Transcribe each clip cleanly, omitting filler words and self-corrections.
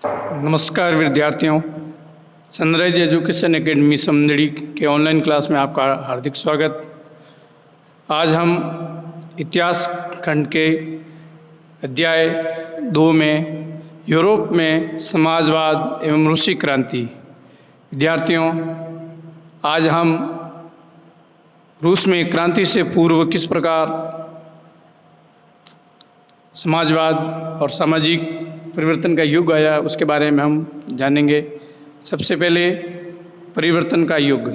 नमस्कार विद्यार्थियों। Sunrise education academy Samdari के ऑनलाइन क्लास में आपका हार्दिक स्वागत। आज हम इतिहास खंड के अध्याय 2 में यूरोप में समाजवाद एवं रूसी क्रांति। विद्यार्थियों, आज हम रूस में क्रांति से पूर्व किस प्रकार समाजवाद और सामाजिक परिवर्तन का युग आया उसके बारे में हम जानेंगे। सबसे पहले परिवर्तन का युग।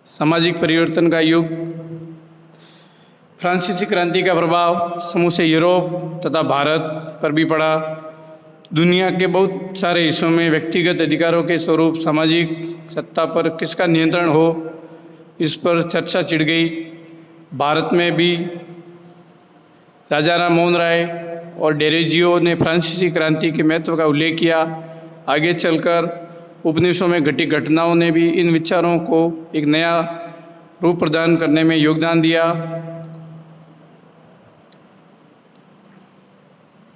सामाजिक परिवर्तन का युग। फ्रांसीसी क्रांति का प्रभाव समूचे यूरोप तथा भारत पर भी पड़ा। दुनिया के बहुत सारे हिस्सों में व्यक्तिगत अधिकारों के स्वरूप सामाजिक सत्ता पर किसका नियंत्रण हो, इस पर चर्चा छिड़ गई। भारत में भी राजा राम मोहन राय और डेरेजियो ने फ्रांसीसी क्रांति के महत्व का उल्लेख किया। आगे चलकर उपनिवेशों में घटी घटनाओं ने भी इन विचारों को एक नया रूप प्रदान करने में योगदान दिया।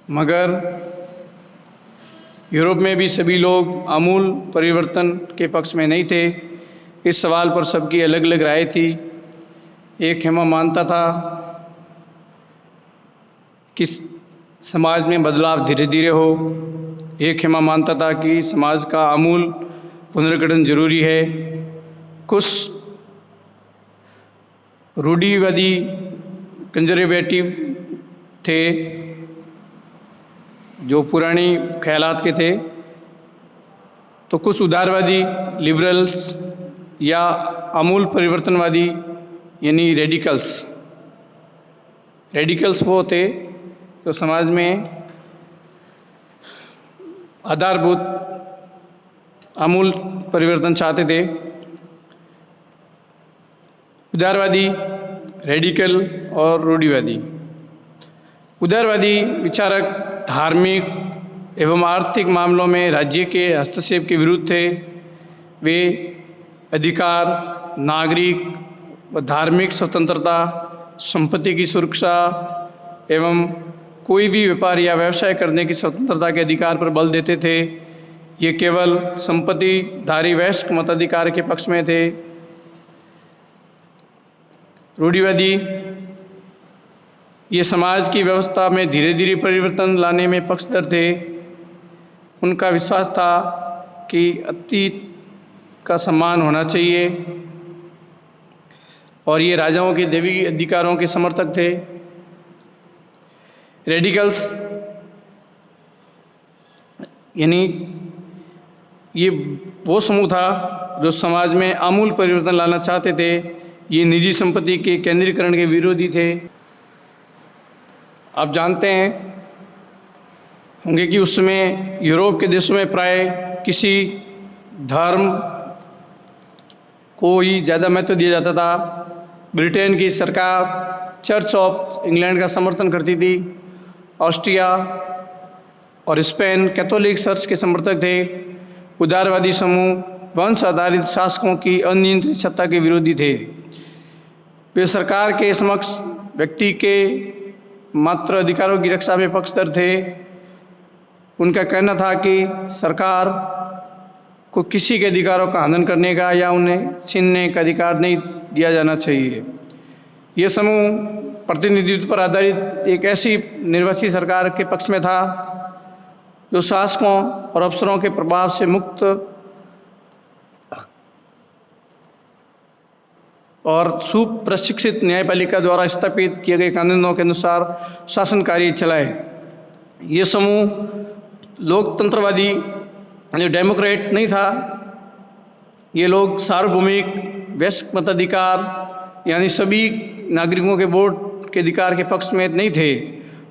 मगर यूरोप में भी सभी लोग आमूल परिवर्तन के पक्ष में नहीं थे। इस सवाल पर सबकी अलग अलग राय थी। एक हेमा मानता था कि समाज में बदलाव धीरे धीरे हो। एक हेमा मानता था कि समाज का आमूल पुनर्गठन जरूरी है। कुछ रूढ़िवादी कंजर्वेटिव थे जो पुरानी ख्यालात के थे, तो कुछ उदारवादी लिबरल्स या आमूल परिवर्तनवादी यानी रेडिकल्स वो थे तो समाज में आधारभूत आमूल परिवर्तन चाहते थे। उदारवादी, रेडिकल और रूढ़िवादी। उदारवादी विचारक धार्मिक एवं आर्थिक मामलों में राज्य के हस्तक्षेप के विरुद्ध थे। वे अधिकार, नागरिक व धार्मिक स्वतंत्रता, संपत्ति की सुरक्षा एवं कोई भी व्यापार या व्यवसाय करने की स्वतंत्रता के अधिकार पर बल देते थे। ये केवल संपत्तिधारी वयस्क मताधिकार के पक्ष में थे। रूढ़िवादी ये समाज की व्यवस्था में धीरे धीरे परिवर्तन लाने में पक्षधर थे। उनका विश्वास था कि अतीत का सम्मान होना चाहिए और ये राजाओं के दैवी अधिकारों के समर्थक थे। रेडिकल्स यानी ये वो समूह था जो समाज में आमूल परिवर्तन लाना चाहते थे। ये निजी संपत्ति के केंद्रीकरण के विरोधी थे। आप जानते हैं होंगे कि उस समय यूरोप के देशों में प्राय किसी धर्म को ही ज़्यादा महत्व दिया जाता था। ब्रिटेन की सरकार चर्च ऑफ इंग्लैंड का समर्थन करती थी। ऑस्ट्रिया और स्पेन कैथोलिक चर्च के समर्थक थे। उदारवादी समूह वंश आधारित शासकों की अनियंत्रित सत्ता के विरोधी थे। वे सरकार के समक्ष व्यक्ति के मात्र अधिकारों की रक्षा में पक्षधर थे। उनका कहना था कि सरकार को किसी के अधिकारों का हनन करने का या उन्हें छीनने का अधिकार नहीं दिया जाना चाहिए। ये समूह प्रतिनिधित्व पर आधारित एक ऐसी निर्वाचित सरकार के पक्ष में था जो शासकों और अफसरों के प्रभाव से मुक्त और सुप्रशिक्षित न्यायपालिका द्वारा स्थापित किए गए कानूनों के अनुसार शासन कार्य चलाए। ये समूह लोकतंत्रवादी यानी डेमोक्रेट नहीं था। ये लोग सार्वभौमिक वयस्क मताधिकार यानी सभी नागरिकों के वोट के अधिकार के पक्ष में नहीं थे।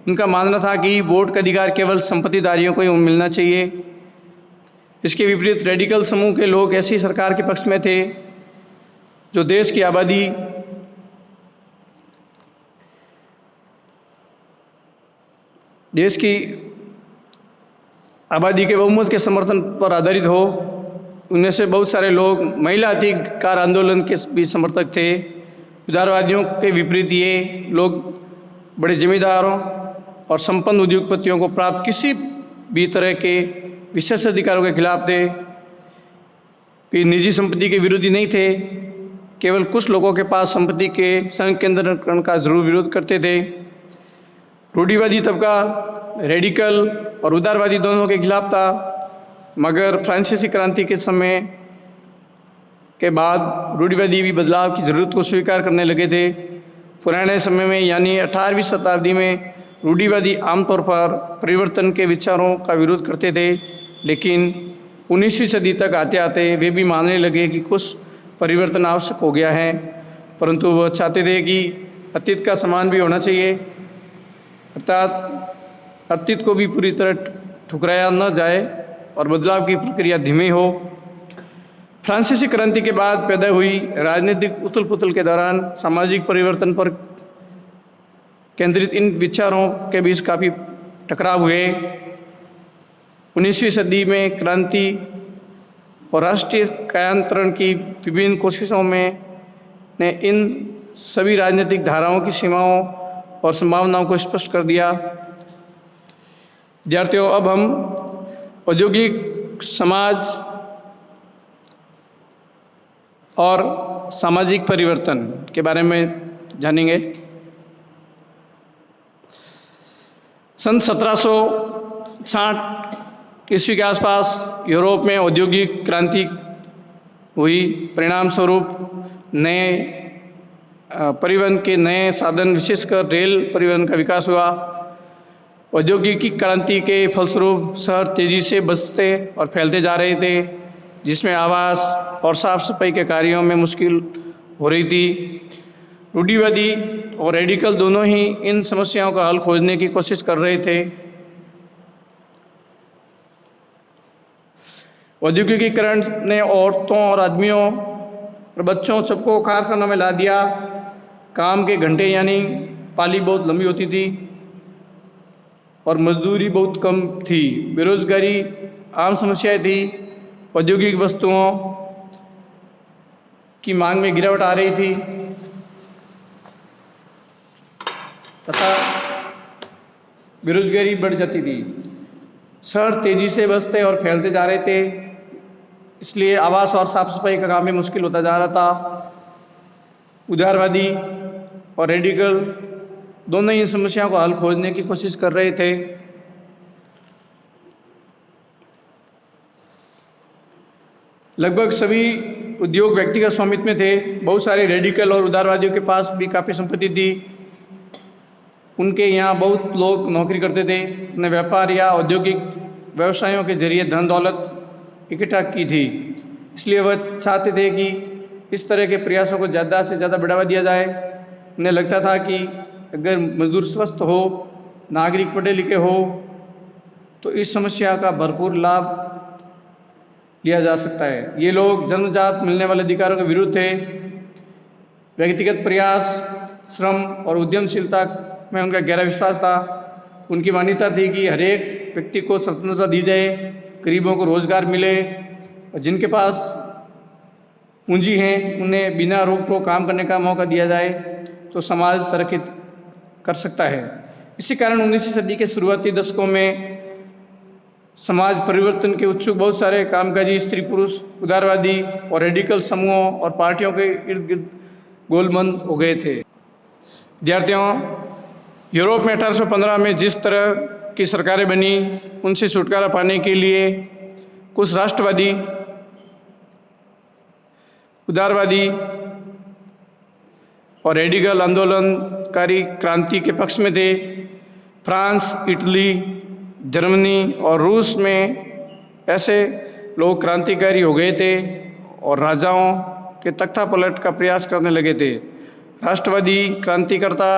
उनका मानना था कि वोट का अधिकार केवल संपत्तिधारियों को ही मिलना चाहिए। इसके विपरीत रेडिकल समूह के लोग ऐसी सरकार के पक्ष में थे जो देश की आबादी के बहुमत के समर्थन पर आधारित हो। उनमें से बहुत सारे लोग महिला अधिकार आंदोलन के भी समर्थक थे। उदारवादियों के विपरीत ये लोग बड़े जमींदारों और संपन्न उद्योगपतियों को प्राप्त किसी भी तरह के विशेष अधिकारों के खिलाफ थे। वे निजी संपत्ति के विरोधी नहीं थे, केवल कुछ लोगों के पास संपत्ति के संकेंद्रीकरण का जरूर विरोध करते थे। रूढ़िवादी तबका रेडिकल और उदारवादी दोनों के खिलाफ था, मगर फ्रांसीसी क्रांति के समय के बाद रूढ़िवादी भी बदलाव की जरूरत को स्वीकार करने लगे थे। पुराने समय में यानी 18वीं शताब्दी में रूढ़िवादी आमतौर पर परिवर्तन के विचारों का विरोध करते थे, लेकिन 19वीं सदी तक आते आते वे भी मानने लगे कि कुछ परिवर्तन आवश्यक हो गया है, परंतु वह चाहते थे कि अतीत का समान भी होना चाहिए, अर्थात अतीत को भी पूरी तरह ठुकराया न जाए और बदलाव की प्रक्रिया धीमी हो। फ्रांसीसी क्रांति के बाद पैदा हुई राजनीतिक उथल पुथल के दौरान सामाजिक परिवर्तन पर केंद्रित इन विचारों के बीच काफ़ी टकराव हुए। 19वीं सदी में क्रांति और राष्ट्रीय कायांतरण की विभिन्न कोशिशों में ने इन सभी राजनीतिक धाराओं की सीमाओं और संभावनाओं को स्पष्ट कर दिया। विद्यार्थियों, अब हम औद्योगिक समाज और सामाजिक परिवर्तन के बारे में जानेंगे। सन 1760 ईस्वी के आसपास यूरोप में औद्योगिक क्रांति हुई। परिणाम स्वरूप नए परिवहन के नए साधन, विशेषकर रेल परिवहन का विकास हुआ। औद्योगिक क्रांति के फलस्वरूप शहर तेजी से बसते और फैलते जा रहे थे, जिसमें आवास और साफ सफाई के कार्यों में मुश्किल हो रही थी। रूढ़िवादी और रेडिकल दोनों ही इन समस्याओं का हल खोजने की कोशिश कर रहे थे। औद्योगिकीकरण ने औरतों और आदमियों और बच्चों सबको कारखानों में ला दिया। काम के घंटे यानी पाली बहुत लंबी होती थी और मजदूरी बहुत कम थी। बेरोजगारी आम समस्याएं थी। औद्योगिक वस्तुओं की मांग में गिरावट आ रही थी तथा बेरोजगारी बढ़ जाती थी। शहर तेजी से बसते और फैलते जा रहे थे, इसलिए आवास और साफ सफाई का काम भी मुश्किल होता जा रहा था। उदारवादी और रेडिकल दोनों ही इन समस्याओं को हल खोजने की कोशिश कर रहे थे। लगभग सभी उद्योग व्यक्तिगत स्वामित्व में थे। बहुत सारे रेडिकल और उदारवादियों के पास भी काफ़ी संपत्ति थी। उनके यहाँ बहुत लोग नौकरी करते थे। उन्हें व्यापार या औद्योगिक व्यवसायों के जरिए धन दौलत इकट्ठा की थी, इसलिए वह चाहते थे कि इस तरह के प्रयासों को ज़्यादा से ज़्यादा बढ़ावा दिया जाए। उन्हें लगता था कि अगर मजदूर स्वस्थ हो, नागरिक पढ़े लिखे हो, तो इस समस्या का भरपूर लाभ लिया जा सकता है। ये लोग जन्मजात मिलने वाले अधिकारों के विरुद्ध थे। व्यक्तिगत प्रयास, श्रम और उद्यमशीलता में उनका गहरा विश्वास था। उनकी मान्यता थी कि हर एक व्यक्ति को स्वतंत्रता दी जाए, गरीबों को रोजगार मिले और जिनके पास पूंजी है उन्हें बिना रोक टोक काम करने का मौका दिया जाए, तो समाज तरक्की कर सकता है। इसी कारण 19वीं सदी के शुरुआती दशकों में समाज परिवर्तन के उत्सुक बहुत सारे कामकाजी स्त्री पुरुष उदारवादी और रेडिकल समूहों और पार्टियों के इर्द गिर्द गोलबंद हो गए थे। विद्यार्थियों, यूरोप में 1815 में जिस तरह की सरकारें बनी, उनसे छुटकारा पाने के लिए कुछ राष्ट्रवादी, उदारवादी और रेडिकल आंदोलनकारी क्रांति के पक्ष में थे। फ्रांस, इटली, जर्मनी और रूस में ऐसे लोग क्रांतिकारी हो गए थे और राजाओं के तख्ता पलट का प्रयास करने लगे थे। राष्ट्रवादी क्रांतिकर्ता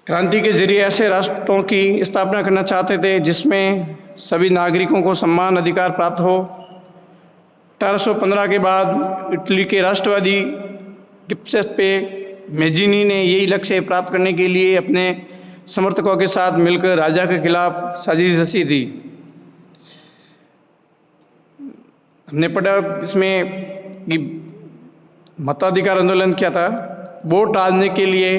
क्रांति के जरिए ऐसे राष्ट्रों की स्थापना करना चाहते थे जिसमें सभी नागरिकों को समान अधिकार प्राप्त हो। 1815 के बाद इटली के राष्ट्रवादी गिप्सेप्पे मेजिनी ने यही लक्ष्य प्राप्त करने के लिए अपने समर्थकों के साथ मिलकर राजा के खिलाफ साजिश रची थी। हमने पढ़ा इसमें कि मताधिकार आंदोलन क्या था। वोट डालने के लिए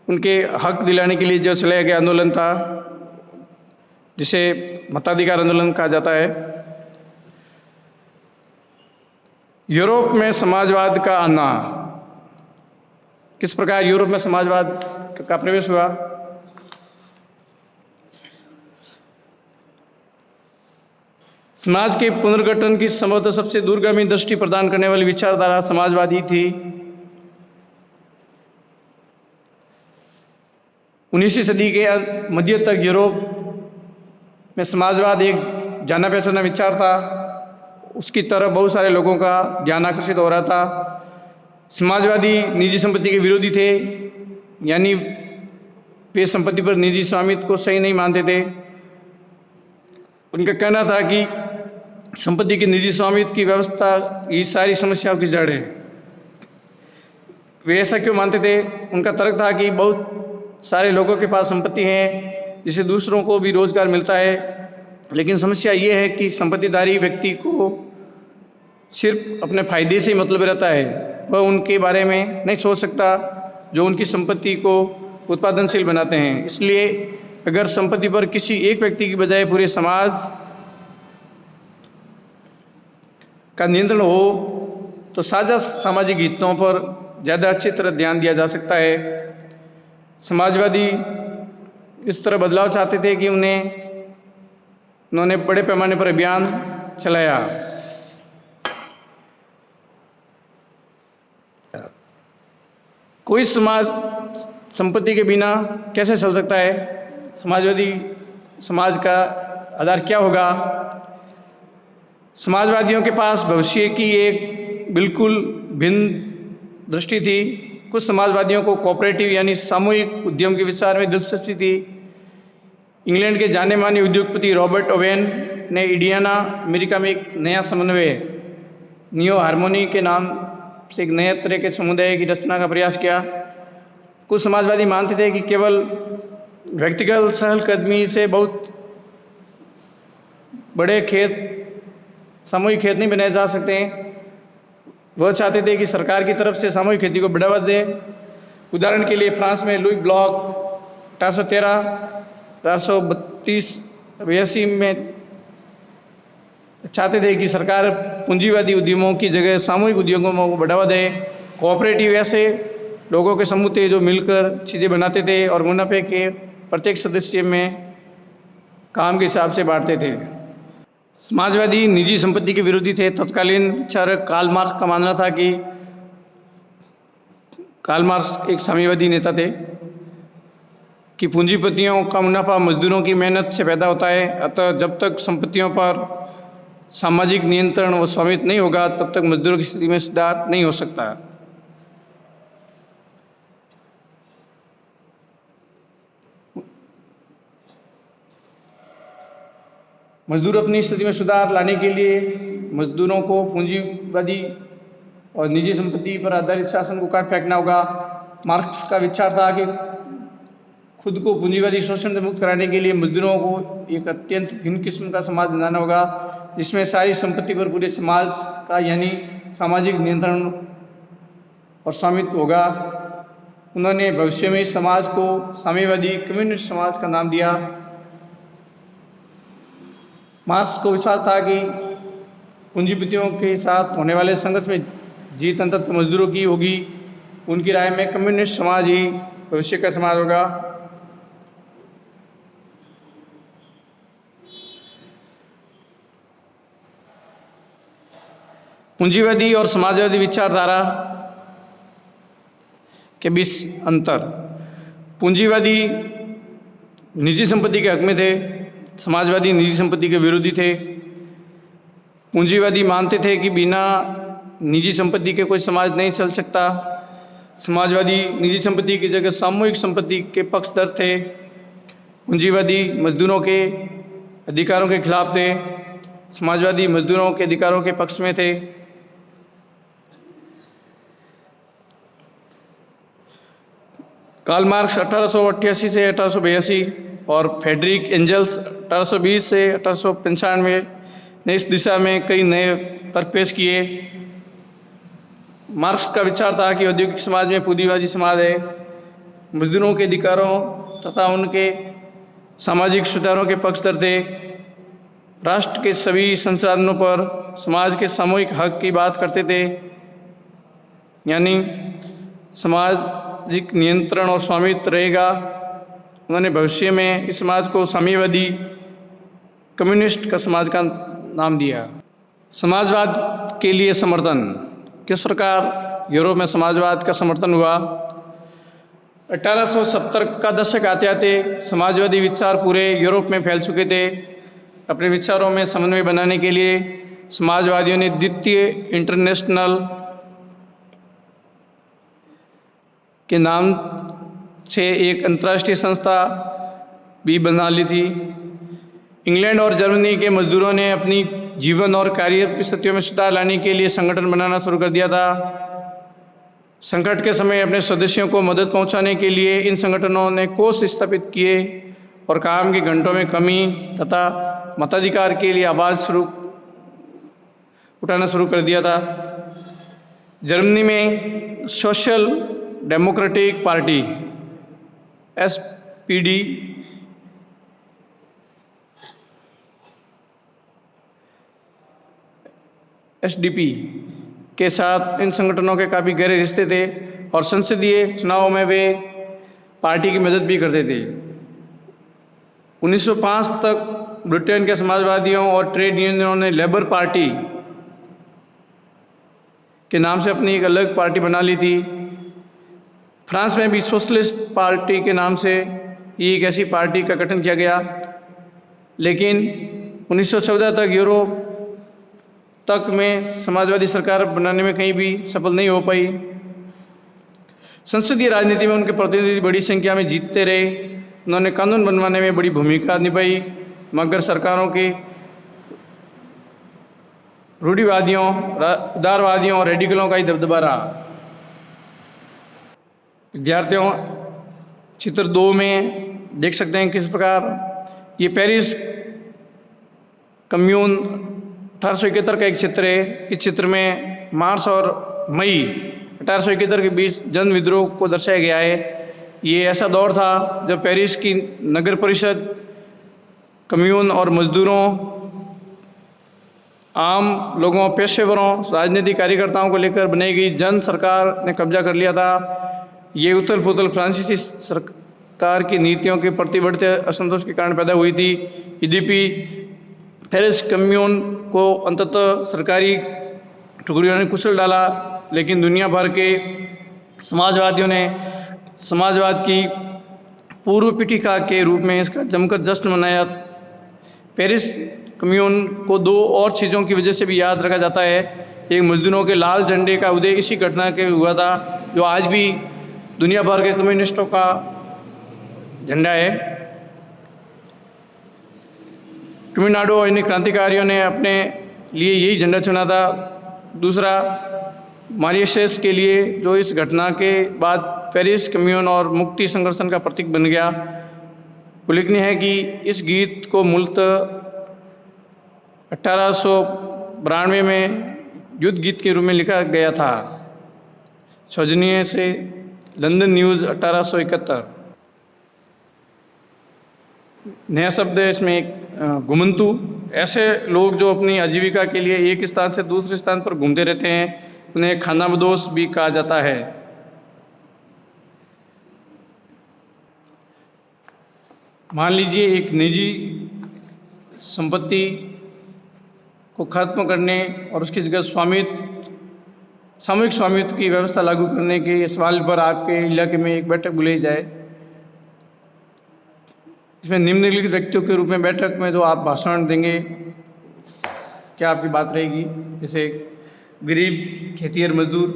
उनके हक दिलाने के लिए जो चलाया गया आंदोलन था, जिसे मताधिकार आंदोलन कहा जाता है। यूरोप में समाजवाद का आना, किस प्रकार यूरोप में समाजवाद का प्रवेश हुआ। समाज के पुनर्गठन की संभवतः सबसे दूरगामी दृष्टि प्रदान करने वाली विचारधारा समाजवादी थी। 19वीं सदी के मध्य तक यूरोप में समाजवाद एक जाना पहचाना विचार था। उसकी तरफ बहुत सारे लोगों का ध्यान आकर्षित हो रहा था। समाजवादी निजी संपत्ति के विरोधी थे, यानी वे संपत्ति पर निजी स्वामित्व को सही नहीं मानते थे। उनका कहना था कि संपत्ति के निजी स्वामित्व की व्यवस्था ये सारी समस्याओं की जड़ है। वे ऐसा क्यों मानते थे? उनका तर्क था कि बहुत सारे लोगों के पास संपत्ति है, जिससे दूसरों को भी रोजगार मिलता है, लेकिन समस्या ये है कि संपत्तिधारी व्यक्ति को सिर्फ अपने फायदे से ही मतलब रहता है। वह उनके बारे में नहीं सोच सकता जो उनकी संपत्ति को उत्पादनशील बनाते हैं। इसलिए अगर संपत्ति पर किसी एक व्यक्ति की बजाय पूरे समाज का नियंत्रण हो तो साझा सामाजिक हितों पर ज़्यादा अच्छी तरह ध्यान दिया जा सकता है। समाजवादी इस तरह बदलाव चाहते थे कि उन्होंने बड़े पैमाने पर अभियान चलाया। कोई समाज संपत्ति के बिना कैसे चल सकता है? समाजवादी समाज का आधार क्या होगा? समाजवादियों के पास भविष्य की एक बिल्कुल भिन्न दृष्टि थी। कुछ समाजवादियों को कोऑपरेटिव यानी सामूहिक उद्यम के विचार में दिलचस्पी थी। इंग्लैंड के जाने माने उद्योगपति रॉबर्ट ओवेन ने इंडियाना अमेरिका में एक नया समन्वय नियो हार्मोनी के नाम से एक नए तरह के समुदाय की रचना का प्रयास किया। कुछ समाजवादी मानते थे कि केवल व्यक्तिगत चहलकदमी से बहुत बड़े खेत, सामूहिक खेत नहीं बनाए जा सकते। वह चाहते थे कि सरकार की तरफ से सामूहिक खेती को बढ़ावा दे। उदाहरण के लिए फ्रांस में लुई ब्लॉक 1813-1832 में चाहते थे कि सरकार पूंजीवादी उद्यमों की जगह सामूहिक उद्योगों को बढ़ावा दे। कोऑपरेटिव ऐसे लोगों के समूह थे जो मिलकर चीज़ें बनाते थे और मुनाफे के प्रत्येक सदस्य में काम के हिसाब से बांटते थे। समाजवादी निजी संपत्ति के विरोधी थे। तत्कालीन विचारक कार्ल मार्क्स का मानना था कि कार्ल मार्क्स एक साम्यवादी नेता थे कि पूंजीपतियों का मुनाफा मजदूरों की मेहनत से पैदा होता है। अतः जब तक संपत्तियों पर सामाजिक नियंत्रण व स्वामित्व नहीं होगा तब तक मजदूरों की स्थिति में सुधार नहीं हो सकता। मजदूर अपनी स्थिति में सुधार लाने के लिए मजदूरों को पूंजीवादी और निजी संपत्ति पर आधारित शासन को काट फेंकना होगा। मार्क्स का विचार था कि खुद को पूंजीवादी शोषण से मुक्त कराने के लिए मजदूरों को एक अत्यंत भिन्न किस्म का समाज बनाना होगा, जिसमें सारी संपत्ति पर पूरे समाज का यानी सामाजिक नियंत्रण और स्वामित्व होगा। उन्होंने भविष्य में इस समाज को साम्यवादी कम्युनिस्ट समाज का नाम दिया। मार्क्स को विश्वास था कि पूंजीपतियों के साथ होने वाले संघर्ष में जीत अंततः मजदूरों की होगी। उनकी राय में कम्युनिस्ट समाज ही भविष्य का समाज होगा। पूंजीवादी और समाजवादी विचारधारा के बीच अंतर। पूंजीवादी निजी संपत्ति के हक में थे, समाजवादी निजी संपत्ति के विरोधी थे। पूंजीवादी मानते थे कि बिना निजी संपत्ति के कोई समाज नहीं चल सकता। समाजवादी निजी संपत्ति की जगह सामूहिक संपत्ति के पक्षधर थे। पूंजीवादी मजदूरों के अधिकारों के खिलाफ थे, समाजवादी मजदूरों के अधिकारों के पक्ष में थे। कार्ल मार्क्स 1888 से 1882 और फ्रेडरिक एंजल्स 1820 से 1895 ने इस दिशा में कई नए तर्क पेश किए। मार्क्स का विचार था कि औद्योगिक समाज में पूंजीवादी समाज है। मजदूरों के अधिकारों तथा उनके सामाजिक सुधारों के पक्षधर थे। राष्ट्र के सभी संसाधनों पर समाज के सामूहिक हक की बात करते थे, यानी सामाजिक नियंत्रण और स्वामित्व रहेगा। उन्होंने भविष्य में इस समाज को साम्यवादी कम्युनिस्ट का समाज का नाम दिया। समाजवाद के लिए समर्थन। किस प्रकार यूरोप में समाजवाद का समर्थन हुआ? 1870 का दशक आते आते समाजवादी विचार पूरे यूरोप में फैल चुके थे। अपने विचारों में समन्वय बनाने के लिए समाजवादियों ने द्वितीय इंटरनेशनल के नाम से एक अंतर्राष्ट्रीय संस्था भी बना ली थी। इंग्लैंड और जर्मनी के मजदूरों ने अपनी जीवन और कार्य परिस्थितियों में सुधार लाने के लिए संगठन बनाना शुरू कर दिया था। संकट के समय अपने सदस्यों को मदद पहुंचाने के लिए इन संगठनों ने कोष स्थापित किए और काम के घंटों में कमी तथा मताधिकार के लिए आवाज उठाना शुरू कर दिया था। जर्मनी में social democratic party SPD SDP के साथ इन संगठनों के काफ़ी गहरे रिश्ते थे और संसदीय चुनावों में वे पार्टी की मदद भी करते थे। 1905 तक ब्रिटेन के समाजवादियों और ट्रेड यूनियनों ने लेबर पार्टी के नाम से अपनी एक अलग पार्टी बना ली थी। फ्रांस में भी सोशलिस्ट पार्टी के नाम से एक ऐसी पार्टी का गठन किया गया, लेकिन 1914 तक यूरोप तक में समाजवादी सरकार बनाने में कहीं भी सफल नहीं हो पाई। संसदीय राजनीति में उनके प्रतिनिधि बड़ी संख्या में जीतते रहे। उन्होंने कानून बनवाने में बड़ी भूमिका निभाई, मगर सरकारों के रूढ़िवादियों, उदारवादियों और रेडिकलों का ही दबदबा रहा। विद्यार्थियों, चित्र 2 में देख सकते हैं किस प्रकार ये पेरिस कम्यून 1871 का एक चित्र है। इस चित्र में मार्च और मई 1871 के बीच जन विद्रोह को दर्शाया गया है। ये ऐसा दौर था जब पेरिस की नगर परिषद कम्यून और मजदूरों, आम लोगों, पेशेवरों, राजनीतिक कार्यकर्ताओं को लेकर बनाई गई जन सरकार ने कब्जा कर लिया था। ये उथल पुथल फ्रांसीसी सरकार की नीतियों के प्रति बढ़ते असंतोष के कारण पैदा हुई थी। यद्यपि पेरिस कम्यून को अंततः सरकारी टुकड़ियों ने कुचल डाला, लेकिन दुनिया भर के समाजवादियों ने समाजवाद की पूर्व पीठिका के रूप में इसका जमकर जश्न मनाया। पेरिस कम्यून को 2 और चीज़ों की वजह से भी याद रखा जाता है। एक, मजदूरों के लाल झंडे का उदय इसी घटना के हुआ था, जो आज भी दुनिया भर के कम्युनिस्टों का झंडा है। तमिलनाडु और इन क्रांतिकारियों ने अपने लिए यही झंडा चुना था। दूसरा, मॉरिशस के लिए, जो इस घटना के बाद पेरिस कम्यून और मुक्ति संघर्षण का प्रतीक बन गया। उल्लेखनीय है कि इस गीत को मूलतः 1892 में युद्ध गीत के रूप में लिखा गया था। सौजन्य से लंदन न्यूज़ 1871। नया शब्द है इसमें एक घुमंतु। ऐसे लोग जो अपनी आजीविका के लिए एक स्थान से दूसरे स्थान पर घूमते रहते हैं, उन्हें खानाबदोश भी कहा जाता है। मान लीजिए एक निजी संपत्ति को खत्म करने और उसकी जगह सामूहिक स्वामित्व की व्यवस्था लागू करने के सवाल पर आपके इलाके में एक बैठक बुलाई जाए। इसमें निम्नलिखित व्यक्तियों के रूप में बैठक में जो आप भाषण देंगे, क्या आपकी बात रहेगी? जैसे गरीब खेतिहर मजदूर,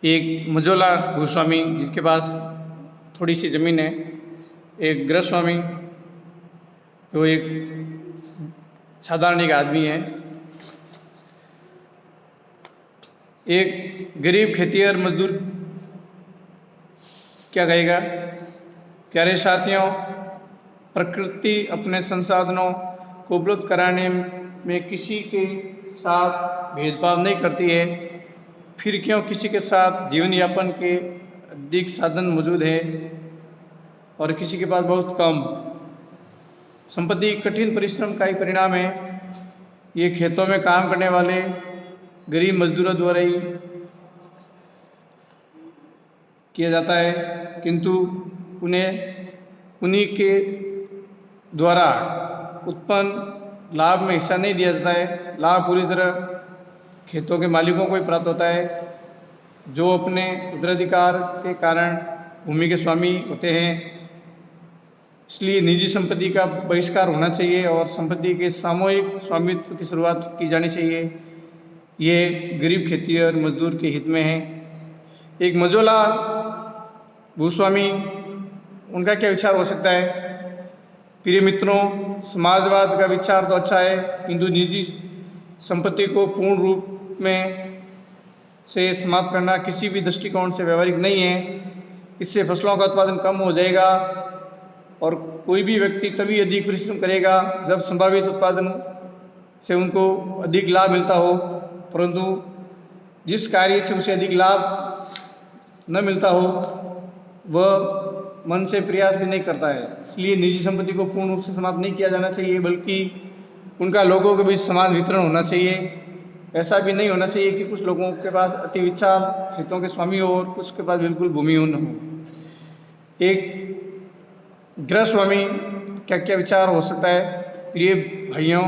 एक मझोला भूस्वामी जिसके पास थोड़ी सी जमीन है, एक गृहस्वामी जो एक साधारण एक आदमी है, एक गरीब खेतिहर मजदूर क्या कहेगा? प्यारे साथियों, प्रकृति अपने संसाधनों को उपलब्ध कराने में किसी के साथ भेदभाव नहीं करती है। फिर क्यों किसी के साथ जीवन यापन के अधिक साधन मौजूद है और किसी के पास बहुत कम। संपत्ति कठिन परिश्रम का ही परिणाम है। ये खेतों में काम करने वाले गरीब मजदूरों द्वारा ही किया जाता है, किंतु उन्हीं के द्वारा उत्पन्न लाभ में हिस्सा नहीं दिया जाता है। लाभ पूरी तरह खेतों के मालिकों को ही प्राप्त होता है, जो अपने उत्तराधिकार के कारण भूमि के स्वामी होते हैं। इसलिए निजी संपत्ति का बहिष्कार होना चाहिए और संपत्ति के सामूहिक स्वामित्व की शुरुआत की जानी चाहिए। ये गरीब खेतिहर मजदूर के हित में है। एक मझोला भूस्वामी, उनका क्या विचार हो सकता है? प्रिय मित्रों, समाजवाद का विचार तो अच्छा है, किंतु निजी संपत्ति को पूर्ण रूप में से समाप्त करना किसी भी दृष्टिकोण से व्यवहारिक नहीं है। इससे फसलों का उत्पादन कम हो जाएगा और कोई भी व्यक्ति तभी अधिक परिश्रम करेगा जब संभावित उत्पादन से उनको अधिक लाभ मिलता हो, परंतु जिस कार्य से उसे अधिक लाभ न मिलता हो वह मन से प्रयास भी नहीं करता है। इसलिए निजी संपत्ति को पूर्ण रूप से समाप्त नहीं किया जाना चाहिए, बल्कि उनका लोगों के बीच समान वितरण होना चाहिए। ऐसा भी नहीं होना चाहिए कि कुछ लोगों के पास अति विशाल खेतों के स्वामी हो और कुछ के पास बिल्कुल भूमिहीन हो। एक गृहस्वामी क्या क्या विचार हो सकता है? प्रिय भाइयों,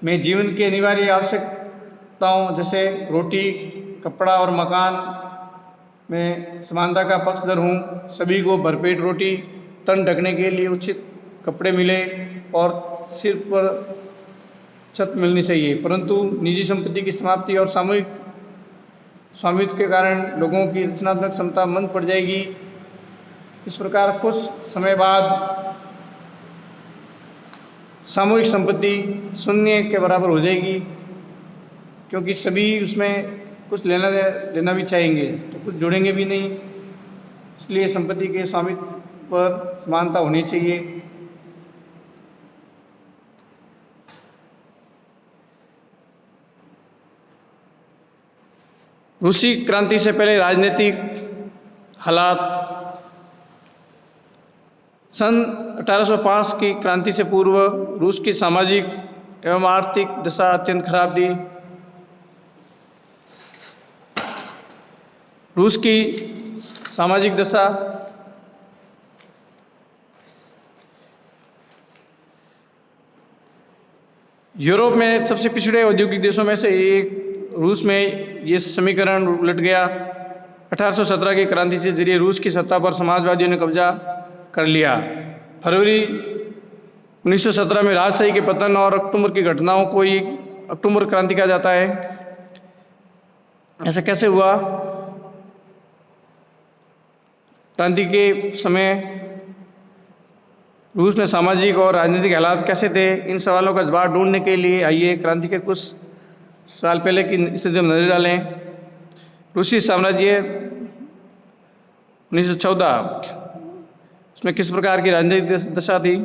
मैं जीवन के अनिवार्य आवश्यकताओं जैसे रोटी, कपड़ा और मकान में समानता का पक्षधर हूँ। सभी को भरपेट रोटी, तन ढकने के लिए उचित कपड़े मिले और सिर पर छत मिलनी चाहिए, परंतु निजी संपत्ति की समाप्ति और सामूहिक स्वामित्व के कारण लोगों की रचनात्मक क्षमता मंद पड़ जाएगी। इस प्रकार कुछ समय बाद सामूहिक संपत्ति शून्य के बराबर हो जाएगी, क्योंकि सभी उसमें कुछ लेना भी चाहेंगे तो कुछ जुड़ेंगे भी नहीं। इसलिए संपत्ति के स्वामित्व पर समानता होनी चाहिए। रूसी क्रांति से पहले राजनीतिक हालात। सन 1805 की क्रांति से पूर्व रूस की सामाजिक एवं आर्थिक दशा अत्यंत खराब थी। रूस की सामाजिक दशा यूरोप में सबसे पिछड़े औद्योगिक देशों में से एक रूस में ये समीकरण उलट गया। 1817 की क्रांति के जरिए रूस की सत्ता पर समाजवादियों ने कब्जा कर लिया। फरवरी 1917 में राजशाही के पतन और अक्टूबर की घटनाओं को ही अक्टूबर क्रांति कहा जाता है। ऐसा कैसे हुआ? क्रांति के समय रूस में सामाजिक और राजनीतिक हालात कैसे थे? इन सवालों का जवाब ढूंढने के लिए आइए क्रांति के कुछ साल पहले की स्थिति में नजर डालें। रूसी साम्राज्य 1914, उसमें किस प्रकार की राजनीतिक दशा थी?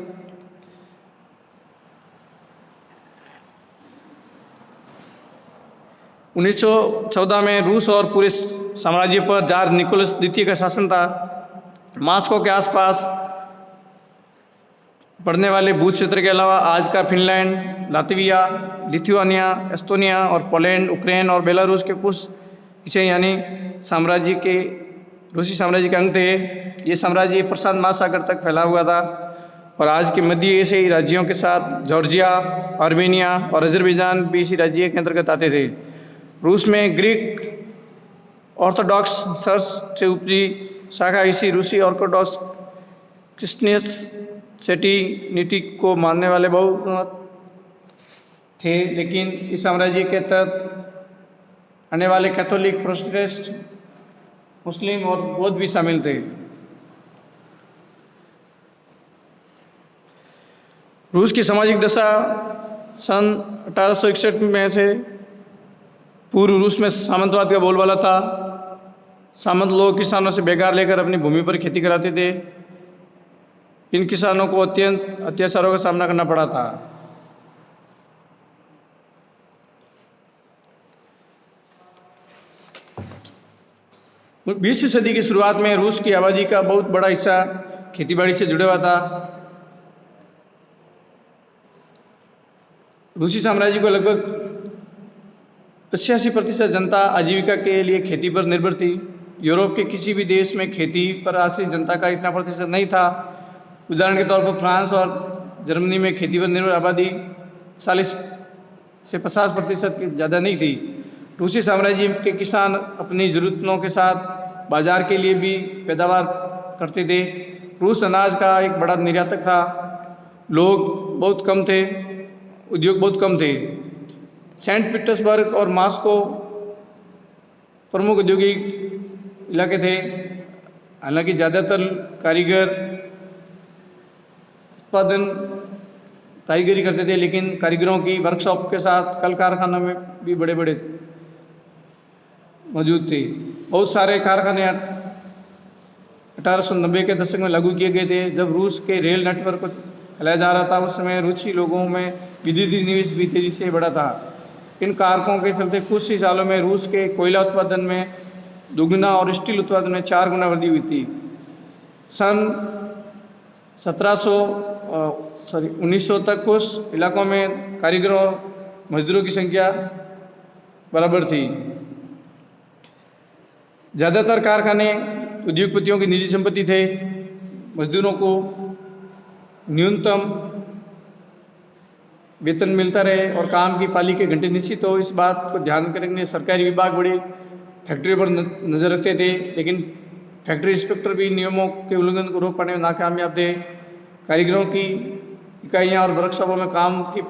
उन्नीस सौ 14 में रूस और पूरे साम्राज्य पर जार निकोलस द्वितीय का शासन था। मास्को के आसपास पड़ने वाले भूत क्षेत्र के अलावा आज का फिनलैंड, लातविया, लिथुआनिया, एस्टोनिया और पोलैंड, यूक्रेन और बेलारूस के कुछ हिस्से यानी रूसी साम्राज्य के अंग थे। ये साम्राज्य प्रशांत महासागर तक फैला हुआ था और आज के मध्य एशियाई राज्यों के साथ जॉर्जिया, आर्मेनिया और अजरबैजान भी इसी राज्य के अंतर्गत आते थे। रूस में ग्रीक ऑर्थोडॉक्स चर्च से उपजी शाखा इसी रूसी ऑर्थोडॉक्स क्रिश्चियनिटी को मानने वाले बहुमत थे, लेकिन इस साम्राज्य के तहत आने वाले कैथोलिक, प्रोटेस्टेंट, मुस्लिम और बौद्ध भी शामिल थे। रूस की सामाजिक दशा सन 1861 में से पूर्व रूस में सामंतवाद का बोलबाला था। सामंत लोग किसानों से बेगार लेकर अपनी भूमि पर खेती कराते थे। इन किसानों को अत्यंत अत्याचारों का सामना करना पड़ा था। 20वीं सदी की शुरुआत में रूस की आबादी का बहुत बड़ा हिस्सा खेतीबाड़ी से जुड़ा हुआ था। रूसी साम्राज्य को लगभग 85% जनता आजीविका के लिए खेती पर निर्भर थी। यूरोप के किसी भी देश में खेती पर आश्रित जनता का इतना प्रतिशत नहीं था। उदाहरण के तौर पर फ्रांस और जर्मनी में खेती पर निर्भर आबादी 40 से 50% की ज़्यादा नहीं थी। रूसी साम्राज्य के किसान अपनी ज़रूरतों के साथ बाजार के लिए भी पैदावार करते थे। रूस अनाज का एक बड़ा निर्यातक था। लोग बहुत कम थे, उद्योग बहुत कम थे। सेंट पीटर्सबर्ग और मॉस्को प्रमुख औद्योगिक इलाके थे। हालांकि ज़्यादातर कारीगरी करते थे, लेकिन कारीगरों की वर्कशॉप के साथ कल कारखानों में भी बड़े बड़े मौजूद थे। बहुत सारे कारखाने 1890 के दशक में लागू किए गए थे। जब रूस के रेल नेटवर्क को फैलाया जा रहा था, उस समय रूसी लोगों में विदेशी निवेश भी तेजी से बढ़ा था। इन कारकों के चलते कुछ ही सालों में रूस के कोयला उत्पादन में दुगुना और स्टील उत्पादन में 4 गुना वृद्धि हुई थी। सन 1900 तक कुछ इलाकों में कारीगरों और मजदूरों की संख्या बराबर थी। ज़्यादातर कारखाने उद्योगपतियों की निजी संपत्ति थे। मजदूरों को न्यूनतम वेतन मिलता रहे और काम की पाली के घंटे निश्चित हो, इस बात को ध्यान करने के लिए सरकारी विभाग बड़ी फैक्ट्रियों पर नजर रखते थे, लेकिन फैक्ट्री इंस्पेक्टर भी नियमों के उल्लंघन को रोक पाने में नाकामयाब थे। कारीगरों की इकाइयां और वर्कशॉपों में काम की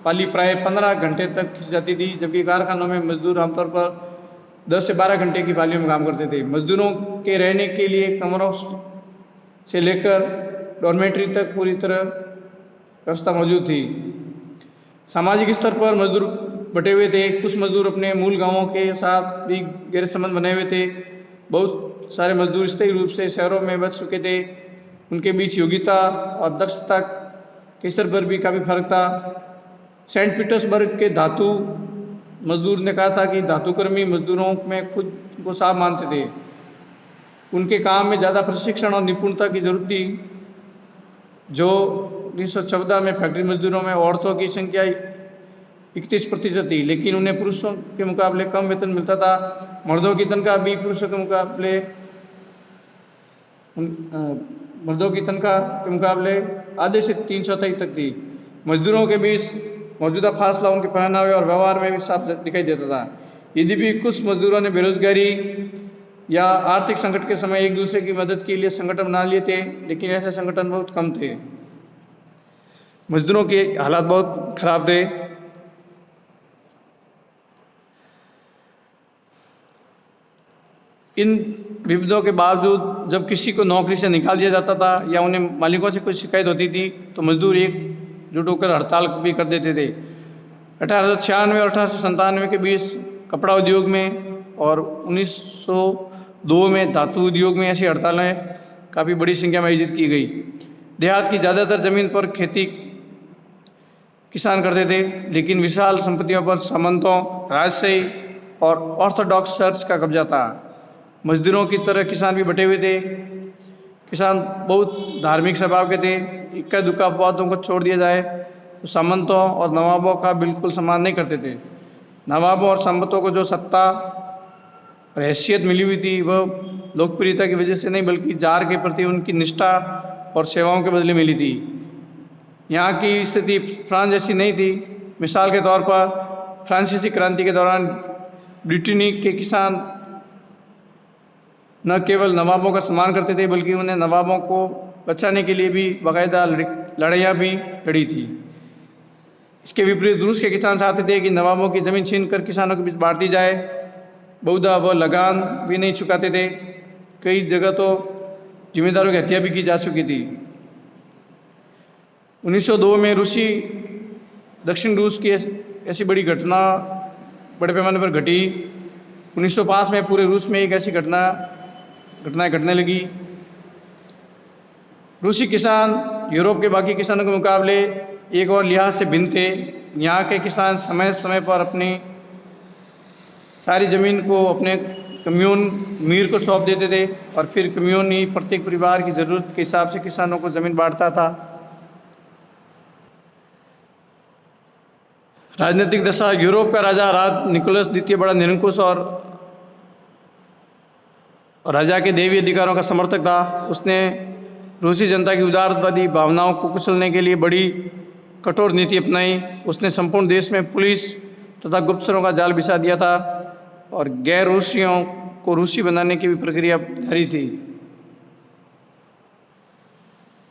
पाली प्राय 15 घंटे तक खिंच जाती थी, जबकि कारखानों में मजदूर आमतौर पर 10 से 12 घंटे की पालियों में काम करते थे। मजदूरों के रहने के लिए कमरों से लेकर डॉर्मेटरी तक पूरी तरह व्यवस्था मौजूद थी। सामाजिक स्तर पर मजदूर बटे हुए थे। कुछ मजदूर अपने मूल गांवों के साथ भी गहरे संबंध बनाए हुए थे। बहुत सारे मजदूर स्थायी रूप से शहरों में बस चुके थे। उनके बीच योग्यता और दक्षता के स्तर पर भी काफ़ी फर्क था। सेंट पीटर्सबर्ग के धातु मजदूर ने कहा था कि धातुकर्मी मजदूरों में खुद को साफ मानते थे। उनके काम में ज़्यादा प्रशिक्षण और निपुणता की जरूरत थी। जो 1914 में फैक्ट्री मजदूरों में औरतों की संख्या 31% थी, लेकिन उन्हें पुरुषों के मुकाबले कम वेतन मिलता था। मर्दों की तनख्वाह भी पुरुषों के मुकाबले आधे से 3/4 तक थी। मजदूरों के बीच मौजूदा फासला उनके पहनावे और व्यवहार में भी साफ दिखाई देता था। यदि भी कुछ मजदूरों ने बेरोजगारी या आर्थिक संकट के समय एक दूसरे की मदद के लिए संगठन बना लिए थे, लेकिन ऐसे संगठन बहुत कम थे। मजदूरों के हालात बहुत खराब थे। इन विविधों के बावजूद जब किसी को नौकरी से निकाल दिया जाता था या उन्हें मालिकों से कुछ शिकायत होती थी, तो मजदूर एकजुट होकर हड़ताल भी कर देते थे। 1896 और 1897 के बीच कपड़ा उद्योग में और 1902 में धातु उद्योग में ऐसी हड़तालें काफ़ी बड़ी संख्या में आयोजित की गई। देहात की ज़्यादातर जमीन पर खेती किसान करते थे, लेकिन विशाल संपत्तियों पर सामंतों, राजशाही और ऑर्थोडॉक्स चर्च का कब्जा था। मजदूरों की तरह किसान भी बटे हुए थे। किसान बहुत धार्मिक स्वभाव के थे। इक्का दुक्का अपवादों को छोड़ दिया जाए तो सामंतों और नवाबों का बिल्कुल सम्मान नहीं करते थे। नवाबों और सामंतों को जो सत्ता और हैसियत मिली हुई थी, वह लोकप्रियता की वजह से नहीं, बल्कि जार के प्रति उनकी निष्ठा और सेवाओं के बदले मिली थी। यहाँ की स्थिति फ्रांस जैसी नहीं थी। मिसाल के तौर पर फ्रांसीसी क्रांति के दौरान ब्रिटेनी के किसान न केवल नवाबों का सम्मान करते थे, बल्कि उन्हें नवाबों को बचाने के लिए भी बाकायदा लड़ाइयाँ भी लड़ी थी। इसके विपरीत रूस के किसान चाहते थे कि नवाबों की ज़मीन छीनकर किसानों के बीच बांट दी जाए। बहुधा वह लगान भी नहीं चुकाते थे। कई जगह तो जिम्मेदारों की हत्या भी की जा चुकी थी। 1902 में दक्षिण रूस की ऐसी बड़ी घटना बड़े पैमाने पर घटी। 1905 में पूरे रूस में एक ऐसी घटनाएं घटने लगी। रूसी किसान यूरोप के बाकी किसानों के मुकाबले एक और लिहाज से भिन्न थे। यहाँ के किसान समय समय पर अपनी सारी ज़मीन को अपने कम्यून मीर को सौंप देते थे और फिर कम्यून ही प्रत्येक परिवार की ज़रूरत के हिसाब से किसानों को ज़मीन बांटता था। राजनीतिक दशा, यूरोप का राजा राज निकोलस द्वितीय बड़ा निरंकुश और राजा के दैवीय अधिकारों का समर्थक था। उसने रूसी जनता की उदारवादी भावनाओं को कुचलने के लिए बड़ी कठोर नीति अपनाई। उसने संपूर्ण देश में पुलिस तथा गुप्तचरों का जाल बिछा दिया था और गैर रूसियों को रूसी बनाने की भी प्रक्रिया जारी थी।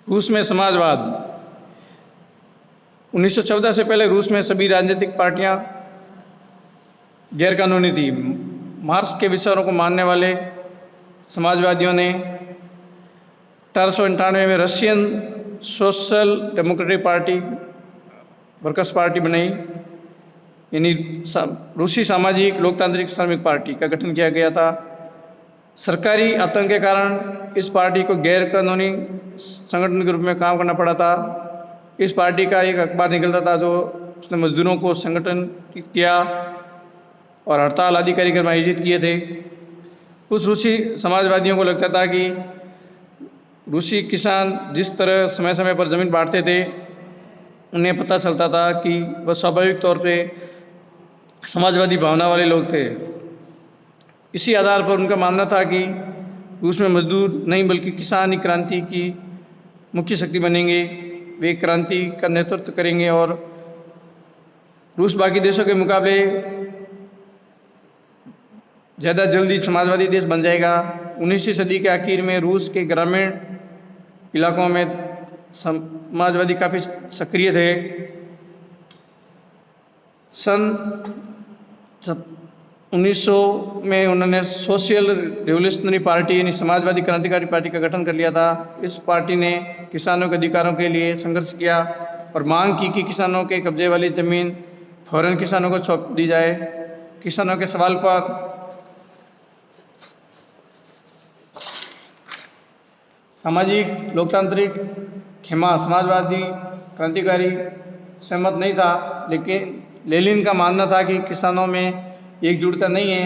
रूस में समाजवाद, 1914 से पहले रूस में सभी राजनीतिक पार्टियां गैरकानूनी थी। मार्क्स के विचारों को मानने वाले समाजवादियों ने 1898 में Russian social democratic party workers party बनाई, यानी रूसी सामाजिक लोकतांत्रिक श्रमिक पार्टी का गठन किया गया था। सरकारी आतंक के कारण इस पार्टी को गैर कानूनी संगठन के रूप में काम करना पड़ा था। इस पार्टी का एक अखबार निकलता था जो उसने मजदूरों को संगठन किया और हड़ताल आदि कार्यक्रम आयोजित किए थे। कुछ रूसी समाजवादियों को लगता था कि रूसी किसान जिस तरह समय समय पर ज़मीन बांटते थे, उन्हें पता चलता था कि वह स्वाभाविक तौर पे समाजवादी भावना वाले लोग थे। इसी आधार पर उनका मानना था कि रूस में मजदूर नहीं बल्कि किसान ही क्रांति की मुख्य शक्ति बनेंगे। वे क्रांति का नेतृत्व करेंगे और रूस बाकी देशों के मुकाबले ज़्यादा जल्दी समाजवादी देश बन जाएगा। 19वीं सदी के आखिर में रूस के ग्रामीण इलाकों में समाजवादी काफ़ी सक्रिय थे। सन 1900 में उन्होंने सोशल रिवोल्यूशनरी पार्टी यानी समाजवादी क्रांतिकारी पार्टी का गठन कर लिया था। इस पार्टी ने किसानों के अधिकारों के लिए संघर्ष किया और मांग की कि किसानों के कब्जे वाली ज़मीन फौरन किसानों को सौंप दी जाए। किसानों के सवाल पर सामाजिक लोकतांत्रिक खेमा समाजवादी क्रांतिकारी सहमत नहीं था, लेकिन लेनिन का मानना था कि किसानों में एकजुटता नहीं है,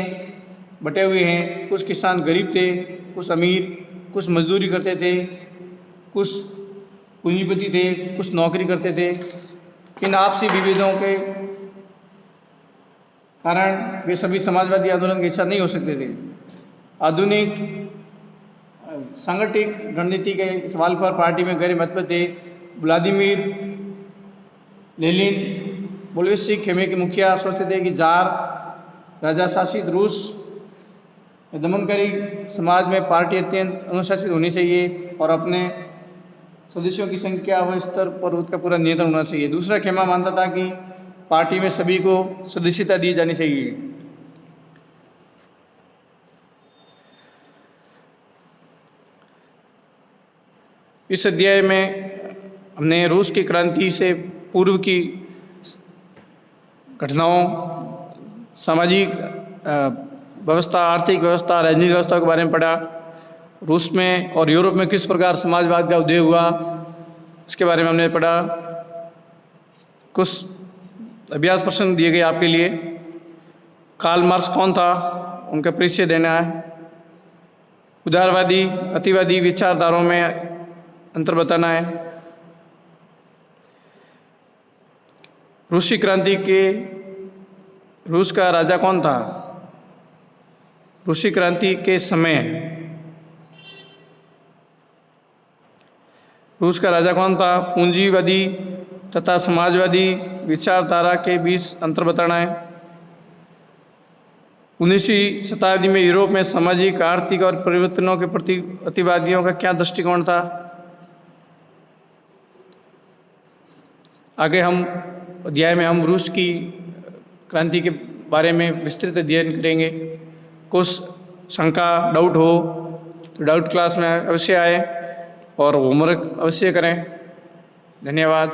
बटे हुए हैं। कुछ किसान गरीब थे, कुछ अमीर, कुछ मजदूरी करते थे, कुछ पूंजीपति थे, कुछ नौकरी करते थे। इन आपसी विभेदों के कारण वे सभी समाजवादी आंदोलन के हिस्सा नहीं हो सकते थे। आधुनिक सांगठनिक रणनीति के सवाल पर पार्टी में गहरे मतभेद थे। व्लादिमीर लेनिन बोल्शेविक खेमे के मुखिया सोचते थे कि जार राजा शासित रूस में दमनकारी समाज में पार्टी अत्यंत अनुशासित होनी चाहिए और अपने सदस्यों की संख्या व स्तर पर उसका पूरा नियंत्रण होना चाहिए। दूसरा खेमा मानता था कि पार्टी में सभी को सदस्यता दी जानी चाहिए। इस अध्याय में हमने रूस की क्रांति से पूर्व की घटनाओं, सामाजिक व्यवस्था, आर्थिक व्यवस्था, राजनीतिक व्यवस्था के बारे में पढ़ा। रूस में और यूरोप में किस प्रकार समाजवाद का उदय हुआ, इसके बारे में हमने पढ़ा। कुछ अभ्यास प्रश्न दिए गए आपके लिए। कार्ल मार्क्स कौन था, उनका परिचय देना है। उदारवादी अतिवादी विचारधाराओं में अंतर बताना है। रूसी क्रांति के रूस का राजा कौन था, रूसी क्रांति के समय रूस का राजा कौन था, पूंजीवादी तथा समाजवादी विचारधारा के बीच अंतर बताना है। 19वीं शताब्दी में यूरोप में सामाजिक, आर्थिक और परिवर्तनों के प्रति अतिवादियों का क्या दृष्टिकोण था। आगे हम अध्याय में हम रूस की क्रांति के बारे में विस्तृत अध्ययन करेंगे। कुछ शंका, डाउट हो तो डाउट क्लास में अवश्य आए और होमवर्क अवश्य करें। धन्यवाद।